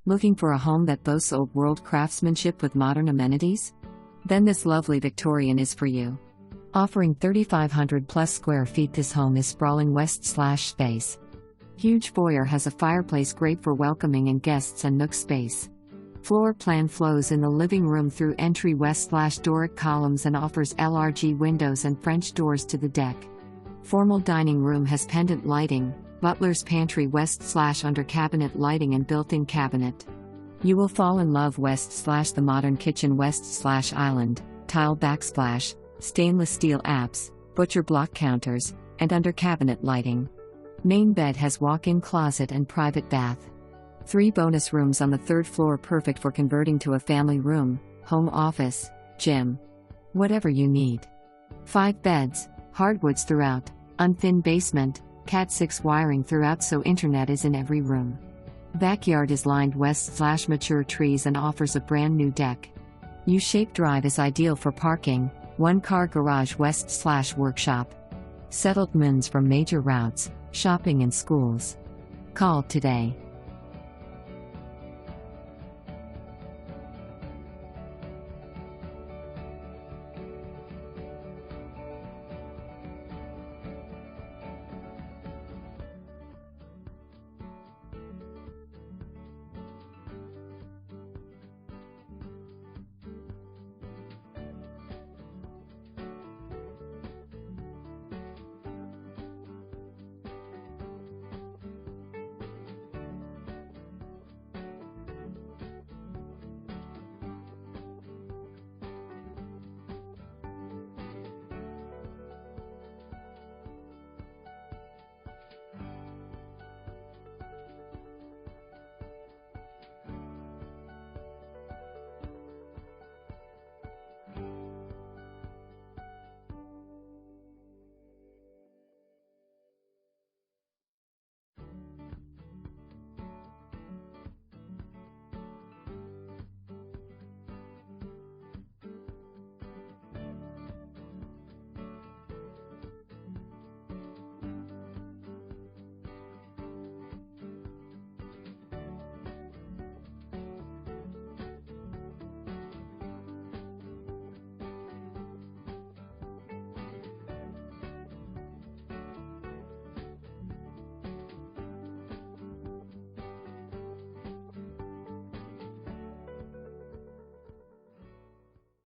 Looking for a home that boasts old-world craftsmanship with modern amenities? Then this lovely Victorian is for you. Offering 3,500 plus square feet, this home is sprawling west/space. Huge foyer has a fireplace great for welcoming and guests and nook space. Floor plan flows in the living room through entry west/Doric columns and offers LRG windows and French doors to the deck. Formal dining room has pendant lighting, butlers pantry west/undercabinet lighting and built-in cabinet. You will fall in love west/the modern kitchen west/island, tile backsplash, stainless steel apps, butcher block counters, and undercabinet lighting. Main bed has walk-in closet and private bath. 3 bonus rooms on the 3rd floor, perfect for converting to a family room, home office, gym. Whatever you need. 5 beds, hardwoods throughout, unfin basement, Cat 6 wiring throughout so internet is in every room. Backyard is lined west/mature trees and offers a brand new deck. U-shaped drive is ideal for parking, 1-car garage west/workshop. Settled moons from major routes, shopping and schools. Call today.